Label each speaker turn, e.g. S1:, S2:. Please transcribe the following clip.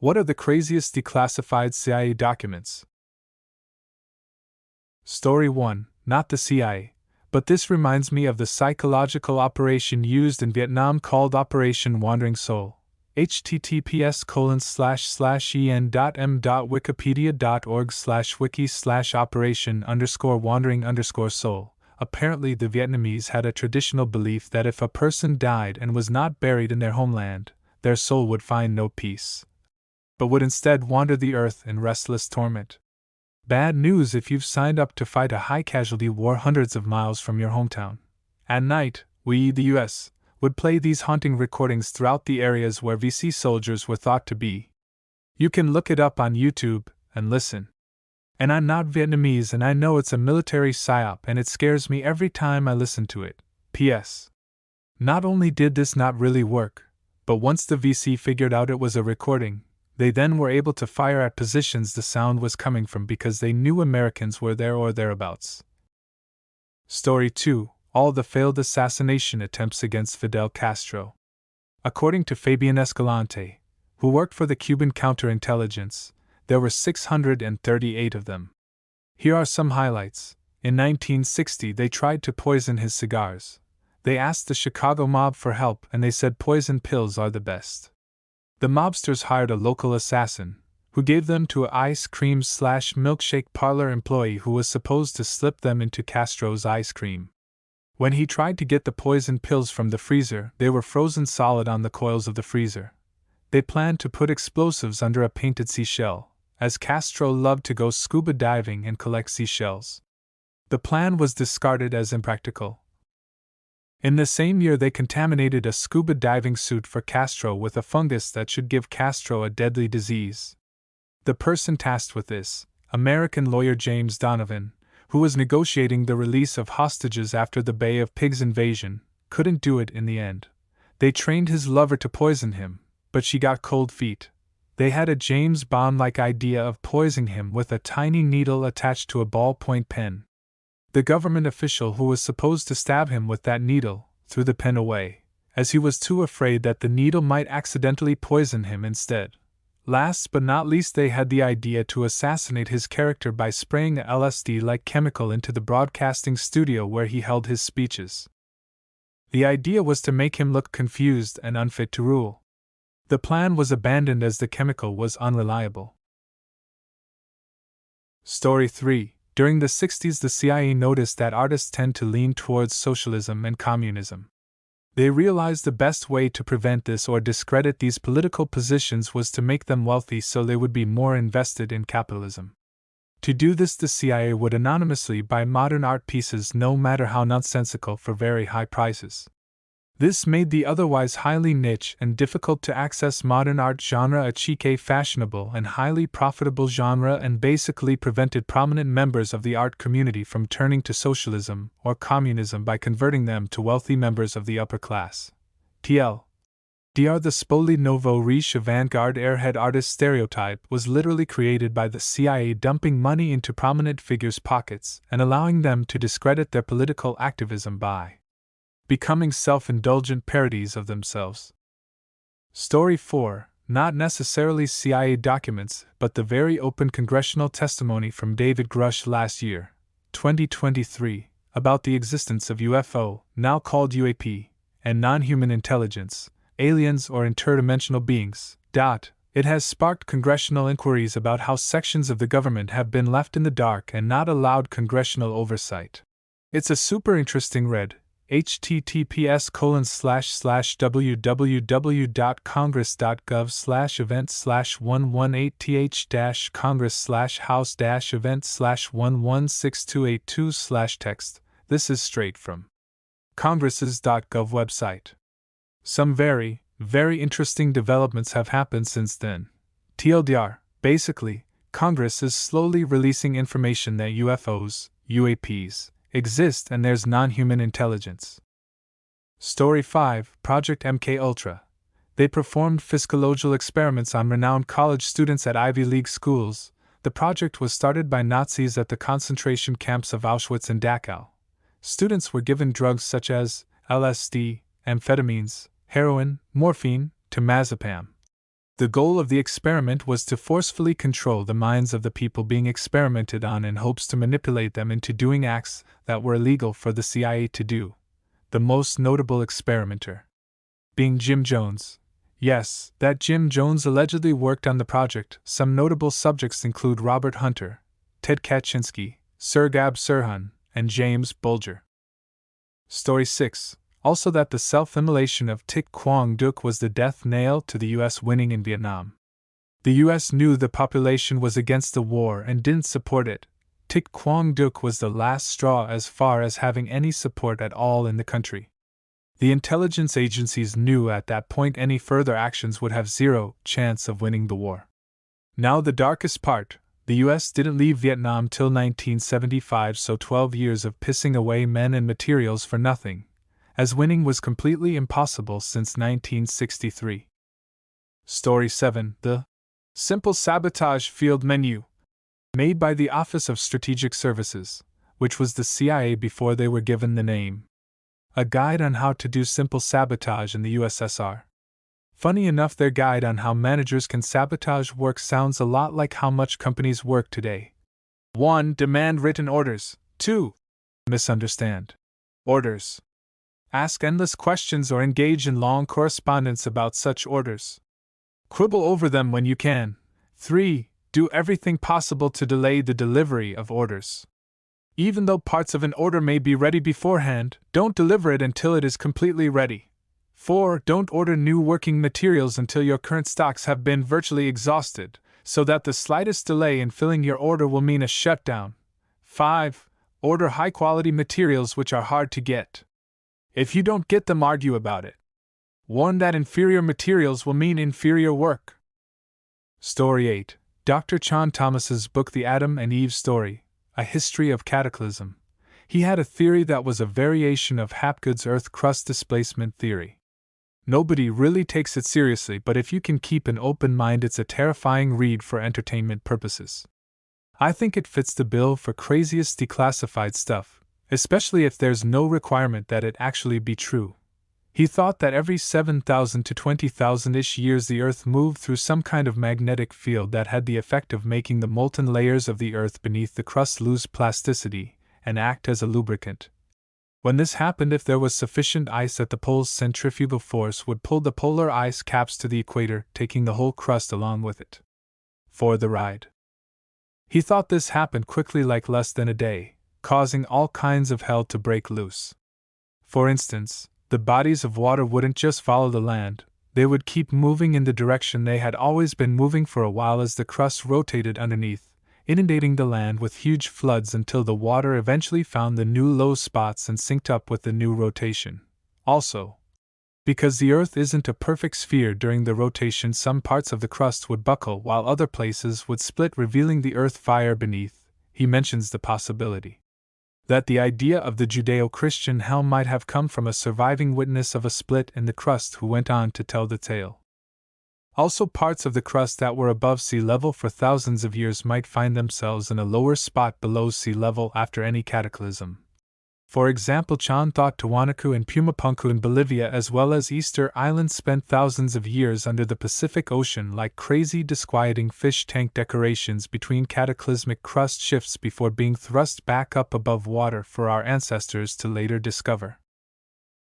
S1: What are the craziest declassified CIA documents? Story 1. Not the CIA, but this reminds me of the psychological operation used in Vietnam called Operation Wandering Soul. https://en.m.wiki.org/wiki/operation_wandering_soul. Apparently, the Vietnamese had a traditional belief that if a person died and was not buried in their homeland, their soul would find no peace, but would instead wander the earth in restless torment. Bad news if you've signed up to fight a high-casualty war hundreds of miles from your hometown. At night, we, the U.S., would play these haunting recordings throughout the areas where VC soldiers were thought to be. You can look it up on YouTube and listen. And I'm not Vietnamese and I know it's a military psyop and it scares me every time I listen to it. P.S. Not only did this not really work, but once the VC figured out it was a recording, they then were able to fire at positions the sound was coming from because they knew Americans were there or thereabouts. Story 2. All the failed assassination attempts against Fidel Castro. According to Fabian Escalante, who worked for the Cuban counterintelligence, there were 638 of them. Here are some highlights. In 1960, they tried to poison his cigars. They asked the Chicago mob for help and they said poison pills are the best. The mobsters hired a local assassin, who gave them to an ice cream/milkshake parlor employee who was supposed to slip them into Castro's ice cream. When he tried to get the poison pills from the freezer, they were frozen solid on the coils of the freezer. They planned to put explosives under a painted seashell, as Castro loved to go scuba diving and collect seashells. The plan was discarded as impractical. In the same year, they contaminated a scuba diving suit for Castro with a fungus that should give Castro a deadly disease. The person tasked with this, American lawyer James Donovan, who was negotiating the release of hostages after the Bay of Pigs invasion, couldn't do it in the end. They trained his lover to poison him, but she got cold feet. They had a James Bond-like idea of poisoning him with a tiny needle attached to a ballpoint pen. The government official who was supposed to stab him with that needle threw the pen away, as he was too afraid that the needle might accidentally poison him instead. Last but not least, they had the idea to assassinate his character by spraying a LSD-like chemical into the broadcasting studio where he held his speeches. The idea was to make him look confused and unfit to rule. The plan was abandoned as the chemical was unreliable. Story 3. During the 60s, the CIA noticed that artists tend to lean towards socialism and communism. They realized the best way to prevent this or discredit these political positions was to make them wealthy so they would be more invested in capitalism. To do this, the CIA would anonymously buy modern art pieces, no matter how nonsensical, for very high prices. This made the otherwise highly niche and difficult to access modern art genre a chic, fashionable, and highly profitable genre, and basically prevented prominent members of the art community from turning to socialism or communism by converting them to wealthy members of the upper class. TL. Dr. The Spoli Novo Riche avant-garde airhead artist stereotype was literally created by the CIA dumping money into prominent figures' pockets and allowing them to discredit their political activism by becoming self-indulgent parodies of themselves. Story 4. Not necessarily CIA documents, but the very open congressional testimony from David Grush last year, 2023, about the existence of UFO, now called UAP, and non-human intelligence, aliens or interdimensional beings. It has sparked congressional inquiries about how sections of the government have been left in the dark and not allowed congressional oversight. It's a super interesting read. https://www.congress.gov/events/118th-congress/house-event/11628/text. This is straight from Congress's.gov website. Some very, very interesting developments have happened since then. TLDR, basically, Congress is slowly releasing information that UFOs, UAPs, exist and there's non-human intelligence. Story 5. Project MKUltra. They performed physiological experiments on renowned college students at Ivy League schools. The project was started by Nazis at the concentration camps of Auschwitz and Dachau. Students were given drugs such as LSD, amphetamines, heroin, morphine, temazepam. The goal of the experiment was to forcefully control the minds of the people being experimented on in hopes to manipulate them into doing acts that were illegal for the CIA to do. The most notable experimenter being Jim Jones. Yes, that Jim Jones allegedly worked on the project. Some notable subjects include Robert Hunter, Ted Kaczynski, Sir Gab Sirhan, and James Bulger. Story 6. Also that the self-immolation of Thich Quang Duc was the death nail to the U.S. winning in Vietnam. The U.S. knew the population was against the war and didn't support it. Thich Quang Duc was the last straw as far as having any support at all in the country. The intelligence agencies knew at that point any further actions would have zero chance of winning the war. Now the darkest part, the U.S. didn't leave Vietnam till 1975, so 12 years of pissing away men and materials for nothing, as winning was completely impossible since 1963. Story 7. The Simple Sabotage Field Menu, made by the Office of Strategic Services, which was the CIA before they were given the name. A guide on how to do simple sabotage in the USSR. Funny enough, their guide on how managers can sabotage work sounds a lot like how much companies work today. 1. Demand written orders. 2. Misunderstand orders. Ask endless questions or engage in long correspondence about such orders. Quibble over them when you can. 3. Do everything possible to delay the delivery of orders. Even though parts of an order may be ready beforehand, don't deliver it until it is completely ready. 4. Don't order new working materials until your current stocks have been virtually exhausted, so that the slightest delay in filling your order will mean a shutdown. 5. Order high-quality materials which are hard to get. If you don't get them, argue about it. Warn that inferior materials will mean inferior work. Story 8. Dr. John Thomas's book The Adam and Eve Story, A History of Cataclysm. He had a theory that was a variation of Hapgood's Earth crust displacement theory. Nobody really takes it seriously, but if you can keep an open mind, it's a terrifying read for entertainment purposes. I think it fits the bill for craziest declassified stuff, especially if there's no requirement that it actually be true. He thought that every 7,000 to 20,000-ish years the Earth moved through some kind of magnetic field that had the effect of making the molten layers of the Earth beneath the crust lose plasticity and act as a lubricant. When this happened, if there was sufficient ice at the poles, centrifugal force would pull the polar ice caps to the equator, taking the whole crust along with it for the ride. He thought this happened quickly, like less than a day, causing all kinds of hell to break loose. For instance, the bodies of water wouldn't just follow the land, they would keep moving in the direction they had always been moving for a while as the crust rotated underneath, inundating the land with huge floods until the water eventually found the new low spots and synced up with the new rotation. Also, because the Earth isn't a perfect sphere, during the rotation some parts of the crust would buckle while other places would split, revealing the earth fire beneath. He mentions the possibility that the idea of the Judeo-Christian hell might have come from a surviving witness of a split in the crust who went on to tell the tale. Also, parts of the crust that were above sea level for thousands of years might find themselves in a lower spot below sea level after any cataclysm. For example, Chan thought Tiwanaku and Pumapunku in Bolivia as well as Easter Island spent thousands of years under the Pacific Ocean like crazy, disquieting fish tank decorations between cataclysmic crust shifts before being thrust back up above water for our ancestors to later discover.